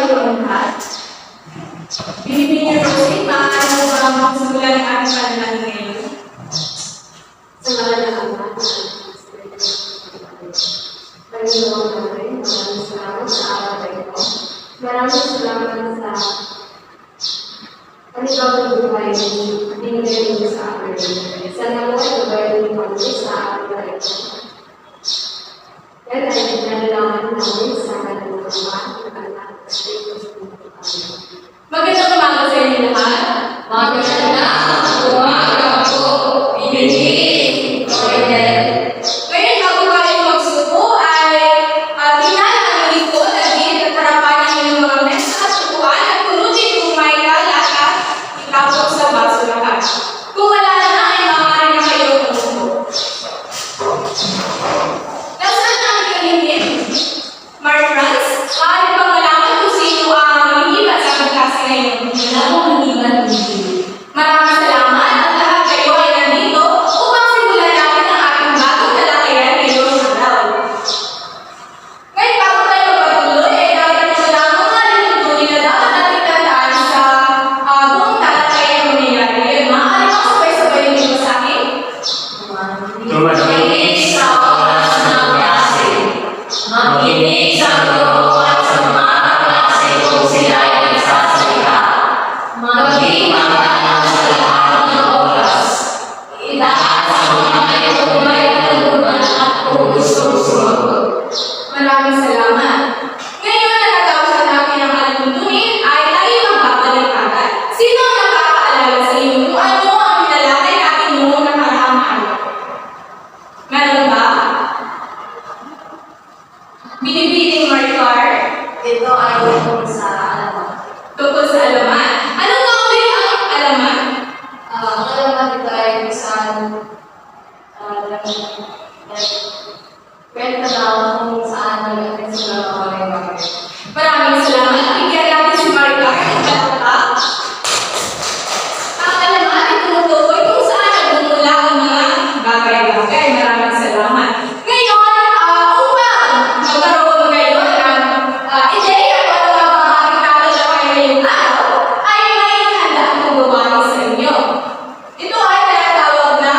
kayong lahat. Binibigyan Rosie, maaari mo ba magsimulan ng ating panalangin ngayon? Sa ngalan ng Ama, Panginoon namin, maraming salamat sa araw na ito. Maraming salamat sa panibagong buhay na binigay mo sa amin. Sana mo ay gabayan mo kami sa araw na ito. Yan ay pinalalaman namin sa ngalan ng Ama, ng Anak, at Espiritu Santo. Magandang umaga sa inyo lahat. Magandang umaga po, Pinigil, Roydel. Ngayon, bago tayo magsuko ay tingnan ang ko na din at harapan ng inyong mga mesa at upuan at punutin kung may kalat at itapok sa baso lahat. Kung wala na, ay maaari na kayo magsuko. Nasaan na ang kalimit? Mark Franz, maaari bang malaman kung sino ang mahihibat sa pagklase ngayon? Wala akong maniban hindi. Maraming salamat at lahat kayo ay nandito upang simulan natin ang ating bagong talakayan ngayong araw. Ngayon, bago tayo magpatuloy, ay dapat ko lang mga limutunin na dapat natin tandaan sa buong talakayan ng nangyayari ngayon. Maaari bang sabay-sabay nito sa akin? Tumakinig sa oras ng klase. Makinig sa guro at sa mga kaklase kung sila ay nagsasalita. Maging magalang sa lahat ng oras. Itaas ang mga ito may tulungan at kung gustong sumagot. Maraming salamat. Ngayon na natapos natin ang alimuntunin, ay tayo magbabalik agad. Sino ang nakakaalala sa inyo kung ano ang nilalakay natin noong nakaraang araw? Meron ba? Binibining Maricar, Ito ay tungkol sa alamat. tungkol sa alamat. Ano nga ulit ang alamat? Ang alamat ito ay isang kwenta daw kung saan nag-attend sila ng mga bagay. Maraming salamat. Bigyan natin si Maricar ng palakpak. Ang alamat ay tumutukoy kung saan nagmumula ang mga bagay-bagay. Maraming salamat. Ngayon, upang magkaroon ngayon ng ideya kung ano nga ba ang ating tatalakay ngayong araw, ay may handa akong gawain sa inyo. Ito ay tinatawag na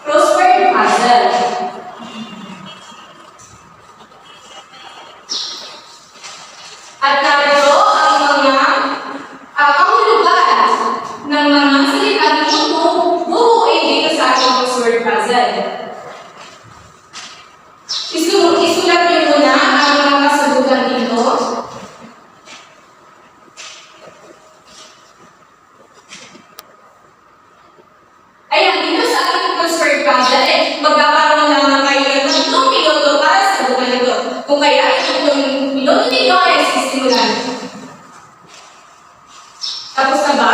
crossword puzzle. At narito ang mga kahulugan ng mga salitang bubuuin dito sa ating crossword puzzle. Isulat niyo muna ang mga kasagutan dito. Ayan, dito sa ating crossword puzzle, magkakaroon lamang kayo ng 2 minuto para sa sagutan ito. Kung kaya, itong minuto ninyo ay sisimulan. Tapos na ba?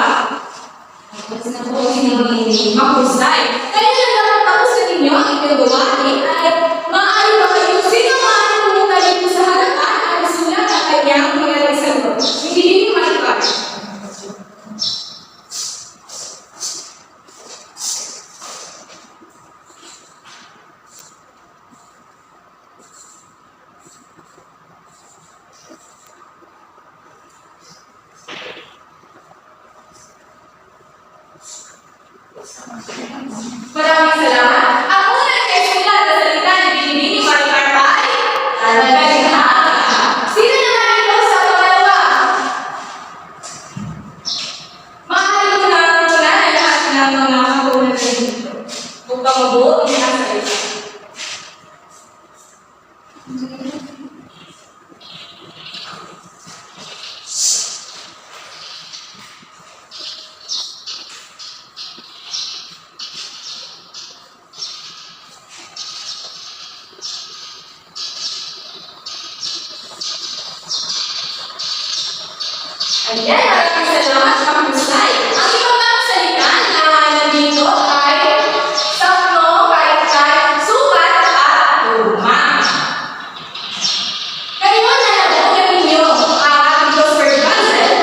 Tapos na po sinigil. Mahusay. Kaya na dapat tapos na ninyo ang ginagawa ay maaari ba kayo sino maaari pumunta dito sa harapan at isulat ang kanyang mga sagot. Hindi ninyo malipas. Maraming salamat. Ang unang nagsulat na salita na binibini Maricar ay talaga. Sino naman ito sa pangalawa? Maaari ko na ang lahat ng mga kagunan na dito. Upang mabuo ang mga salita. Ayan, maraming salamat sa mahusay. Ang ibang mga salita na nandito ay tatlo, kaitan, sukat, at luma. Kayo na nabunan ninyo ang ating crossword puzzle.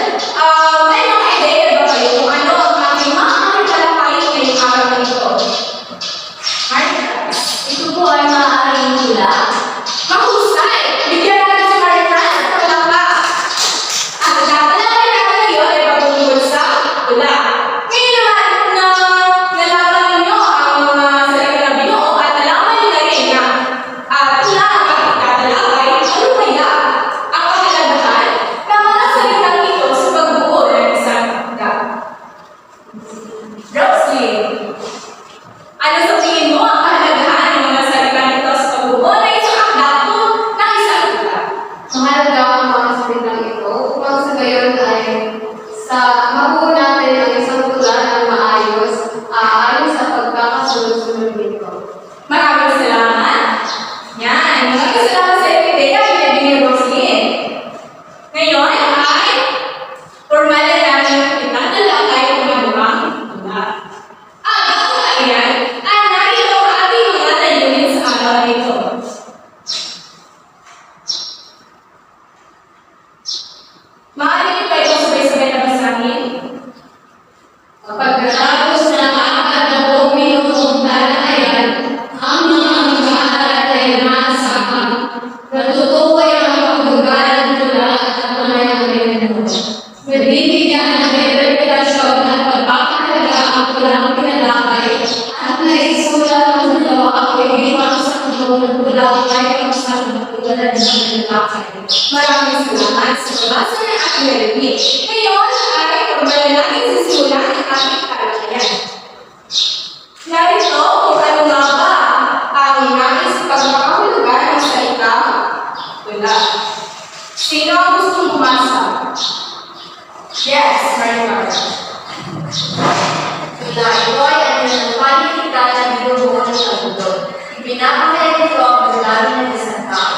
May mga ideya ba kayo kung ano ang ating maaaring talakayin ngayong araw na ito? Martha, Ito po ay maaaring tula. mahusay! Bigyan natin si Martha sa palakpak. lakay. Maraming salamat sa pabasa ng ating narinig. Ngayon ay pagbalan natin sa simula ng ating talakayan. Narito kung ano nga ba ang nais pagmakahulugan ng salitang wala. Sino ang gustong bumasa? Yes, Maricar. Wala ito ay ang nananampalikita na binubuo ng kalundod. Ipinapakaya nito ang pagdami ng isang tao.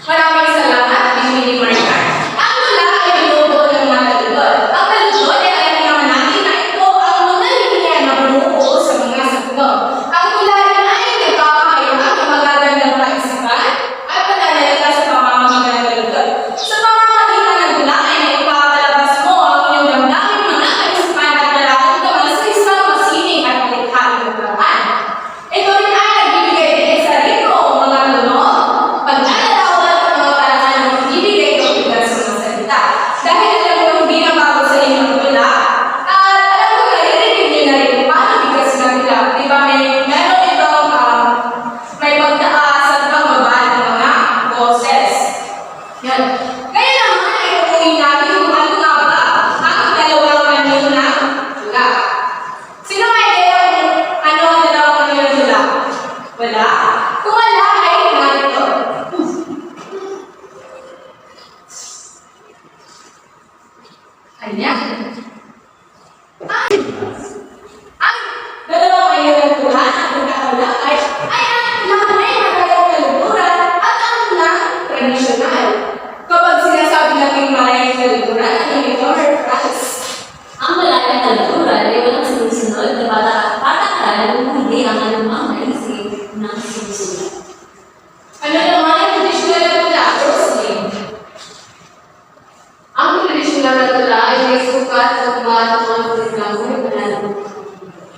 Maraming salamat, Bimini Maricar. Ang wala ay binubuo ng mga kalundod. Ang kalundod ay alam naman natin na ito ang mga linya na bumubuo sa mga sakno. Ang wala rin ay nagpapahayag ng magagandang kaisipan at pananalita sa pamamagitan ng kalundod. Sa pamamagitan ng wala ay naipapalabas mo ang inyong damdamin mga kaisipan at nararamdaman sa isang masining at malikhaing paraan. Ito rin ay nagbibigay din sa ritmo o mga tunog, paglalarawan at mga paraan ng magbibigay ng ugat sa mga salita. Dahil alam mo hindi na bago sa inyo ang wala, at alam ko naririnig niyo na rin kung paano bigas ng wala. Di ba meron itong may pagtaas at pagbaba ng mga boses. Yan. Kaya naman ay tutuloy natin kung ano nga ba ang dalawang anyo na wala. Sino may idea kung ano ang dalawang anyo na wala? Wala? Kung wala ay narito. Ayan. Ang dalawang anyo na wala at wala ay ang lamay na kayang kaluturan at ang na tradisyonal. Kapag sinasabi natin malayang kaluturan, ano ito, Mercas? Ang wala ng kaluluran ay walang sumusunod na patakaran kung hindi ang anumang naisip ng sumusunod. Ano naman ang tradisyonal na wala, Roslyn? Ang tradisyonal na tula ay may sukat sa tumatawang ng panalo.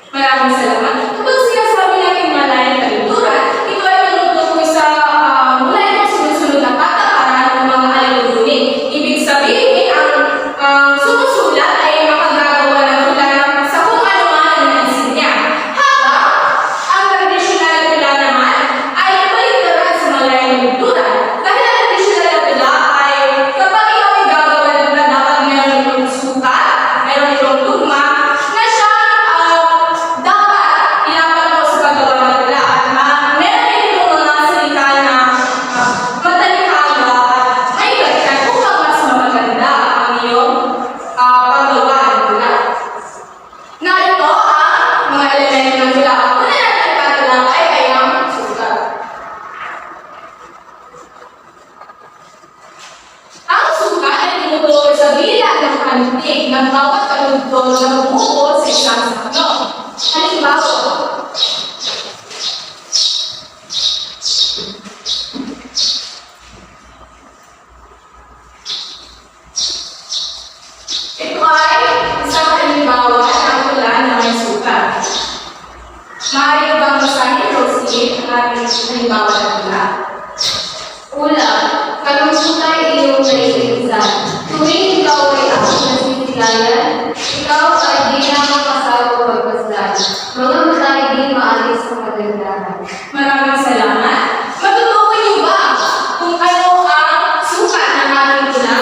Maraming salamat. Kapag sinasabi natin malayang kaluturan, ito ay tumutukoy sa mula itong sinusunod na patakaran ng mga alulunin. Ibig sabihin, ang sumusulat ay makagagawa ng tula sa kung ano man ang naisip niya. Habang ang tradisyonal na tula naman ay baliktaran sa malayang kaluturan. Dahil ang tradisyonal na tula ay kapag ikaw ay gagawa ng tula, dapat meron itong sukat, meron itong tugma, na siya dapat ilapat mo sa paggawa ng tula. At meron itong mga salita na matalikhaga at may balikan upang mas mapaganda ang iyong paggawa ng tula. Narito ang mga elemento ng tula. Una natin tatalakay ay ang sukat. Ang sukat ay tumutukoy sa bilang ng kantig ng bawat kalugtong na bumubuo sa isang sakno. Halimbawa, ito ay isang halimbawa ng tula na may sukat. Maaari ko bang basahin, Rosie, ang ating halimbawa ng tula? Una, kalungkutan ay iyong naiinisan. Tuwing ikaw ay aking nasisilayan, ikaw ay di na makasawa pagpaslan. Mga mata ay di maalis sa kagandahan. Maraming salamat. Matutukoy niyo ba kung ano ang sukat ng ating tula?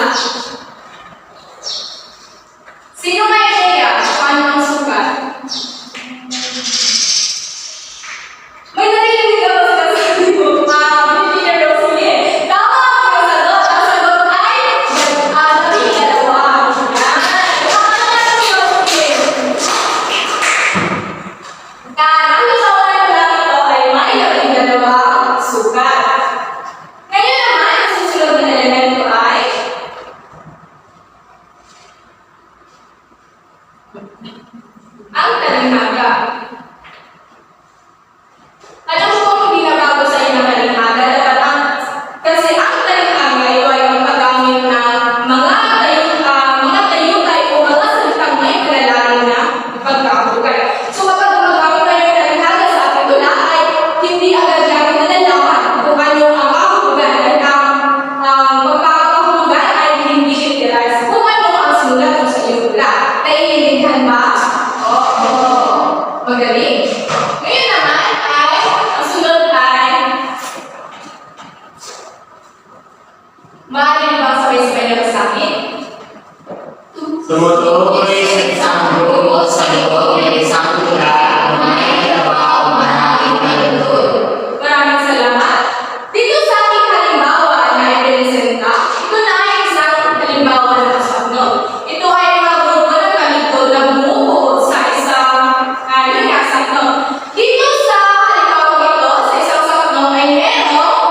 Sino may idea kung ano ang sukat? May narinig ako sa sasabi ko, Bibili Rosie. Tama ang sagot. Ang sagot ay Maaari bang sabay-sabay na sa akin? Tumutukoy sa isang grupo sa loob ng isang lugar na may trabaho maraming malulod. Maraming salamat. Dito sa aking halimbawa na ipipresenta, ito na ay isang halimbawa ng kasabno. Ito ay mga grupo ng kaligtod na bumubuo sa isang kasabno. Dito sa halimbawa ito, sa isang kasabno ay merong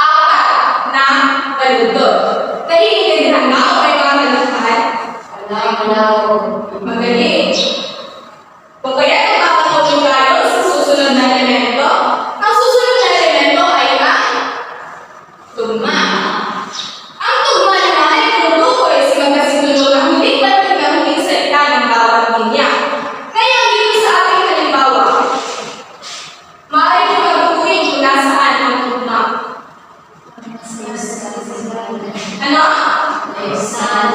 apat na kalugtod. Naiintindihan ba o may mga kalugtad? Magaling. Kung kaya nagpapatuloy tayo sa susunod na elemento, ang susunod na elemento ay ang tugma. Ang tugma naman ay tumutukoy sa magkasunod ng huling banting ng huling salita ng bawat linya. Kaya dito sa ating halimbawa, maaari kong magtutuin kung nasaan ang tugma. Ano? Lesan,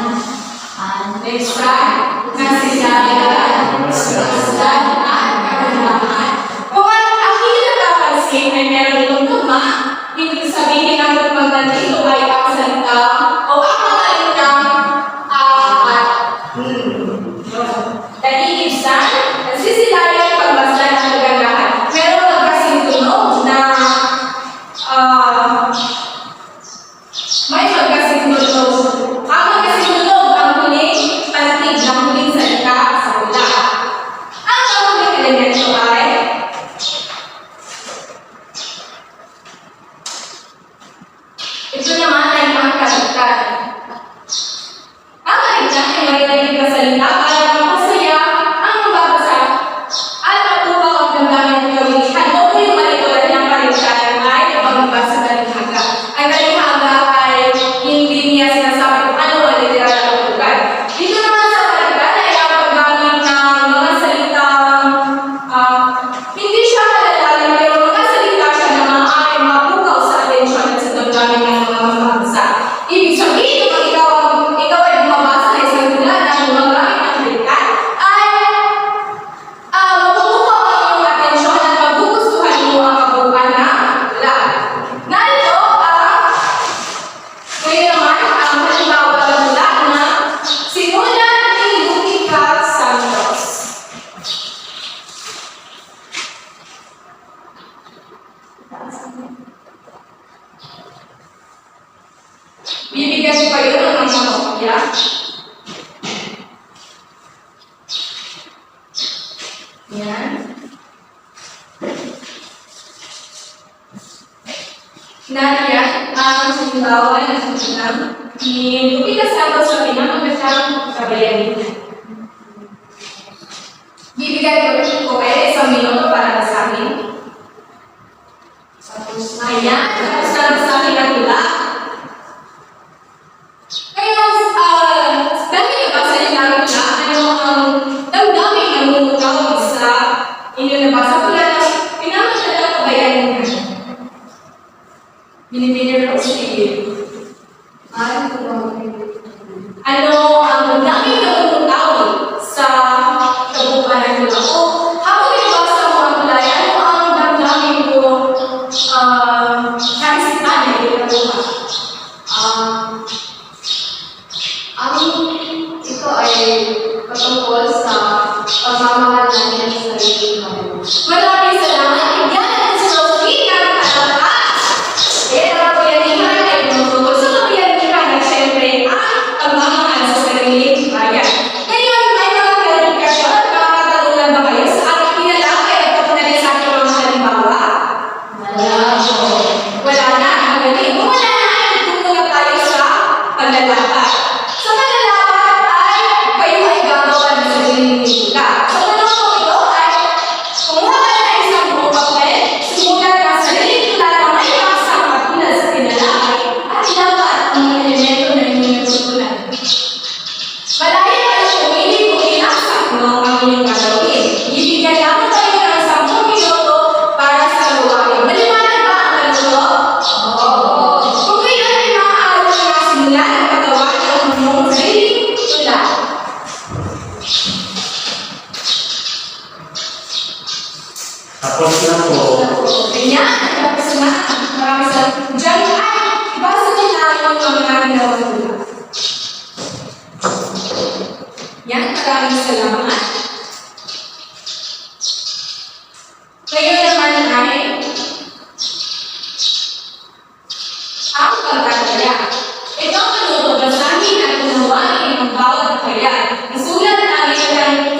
nasisayan, lesan, at kagandahan. Kung ang kinatapansin ay meron itong tugma, ibig sabihin ang tugmang nandito ay ang salita o ang mga litang apat. Naiibsan, nagsisilayan, pagbaslan ang kagandahan. Meron magkasing tunog na may magkasing tunog. Ang magkasing tunog ang huling pantig ng huling salita sa hula. Ang panghuling elemento ay ito naman ay ang kaligtad. Ang kaligtad ay marinig na salita para mapasaya ang mababasa at matuwa ang damdamin ng kawilihan. O yung malitulan ng kaligtad ay pagbabasa ng kalighaga. Ang kalighaga ay hindi niya sinasabi kung ano ang literal na tulugan. Dito naman sa kaligtad ay ang paggamit ng mga salitang hindi siya malalalim pero mga salita siya na maaaring mapukaw sa atensyon at sa damdamin ng mga mababasa. Ibig sabihin, kung ikaw ay bumabasa ng isang tula na gumagamit ng kaligtad, ay mapupukaw ang iyong atensyon at magugustuhan mo ang kabuuan ng tula. Narito ngayon naman ang halimbawa ng tula na sinulat ni Lutica Santos. Bibigyan ko kayo ng mga kopya. Yan. Nariyan ang halimbawa ng susunod ni Lutica Santos sa pinamagandang kabayanihan. Bibigyan ko kayo isang minuto para sa amin. Ayan, tapos na sa akin ang tula. Ngayon, dahil nabasa niyo namin tula, ano ang damdamin ng mumutawag sa inyo nabasa tula ng pinamagandang kabayanihan. Binibigyan ko si ano ang damdamin ng mumutawag sa kabuuan ng tula. O habang binabasa mo ang tula, ano ang damdamin ko kaisipan na ginagawa? Ito ay patungkol sa pagmamahal natin sa sarili natin. Maraming salamat. Bigyan natin si Rosie ng kalakas. Kaya ang kabayanihan ay tumutukoy sa kabayanihan at syempre ang pagmamahal sa sarili bayan. Ngayon, may mga verifikasyon at mga katanungan ba kayo sa aking pinalakay at patunalin sa aking mga halimbawa? Wala na. Magaling. Kung wala na, ay nagtutulog tayo sa paglalakad. Sa paglalakad ay kayo ay gagawa ng sarili nila. Sa tanong ko ito ay kumuha ka na isang buong papel, simulan ng sarili tula na may paksang katulad sa pinalakay at ilapat ang mga elemento na inyong natutunan. Malaya ka na pumili kung ilang sakno ang inyong gagawin. Ibigyan namin kayo ng 10 minuto para sa gawain. Maliwanag ba ang ganito? Kung kayo ay maaaral na simulan ang paggawa ng maraming salamat. Ngayon naman ay ang pagtataya. Ito ang panubabasahin at unawain ang bawat kaya. Isulat ang ilang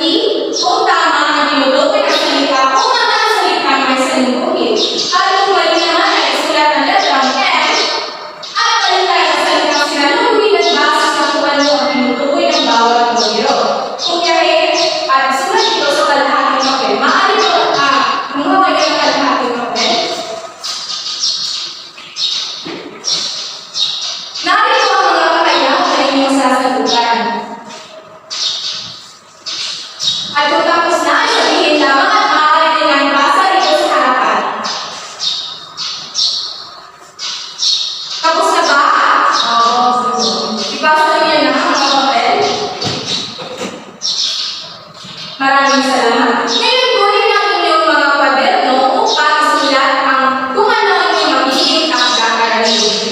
kung tama ang tinutukoy ng salita, kung ang salita may salimuhin. At kung mali naman ay isulat ang letrang M at palitan ang salitang sinaluhin at base sa kung ano ang tinutukoy ng bawat numero. Kung kaya at isulat ito sa kalahating papel, maaari ko gumawa kayo ng kalahating papel. Narito ang mga pahayag na inyong sasagutan. At kung tapos na, ay sabihin lamang at maaari din ang basa rito sa harapan. Tapos na ba? Oo. Ibasa niyo na ang mga papel. Maraming salamat. Ngayon, kunin ang inyong mga kwaderno upang isulat ang kung ano ang inyong magiging pagkakaraniwan.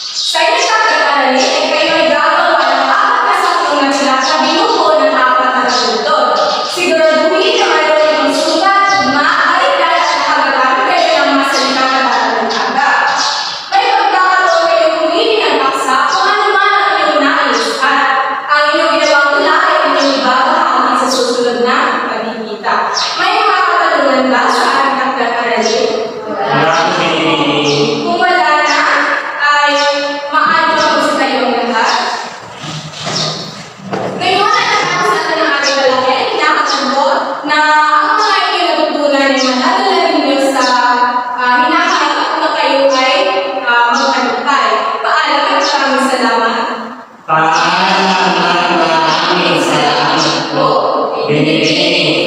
Sa inyong pagkakaraniwan ay kayo ay gagawa ng 4 na sulat na binubuo ng 4 na tuldod. Siguraduhin na mayroon yung sulat, maalitan at nakagagamit kayo ng mga salitang katatalaga. May pagkakataon kayo pumili ng paksa kung ano man ang inyong nais at ang inyong ginawang tula ay inyong ibabahagi sa susunod na pagkikita. May mga katanungan ba sa ating pagkakaraniwan? Maraming pinipili. Kung wala na, ay maaari pa po sa kayong lahat. Ngayon ay nakakasan na ng ating lalaki, hinahakbo na ang mga ikinatutunan ay madadala ninyo sa hinahanap na kayo ay magtagumpay. Paalam at maraming salamat. Maraming salamat po. Binibigyan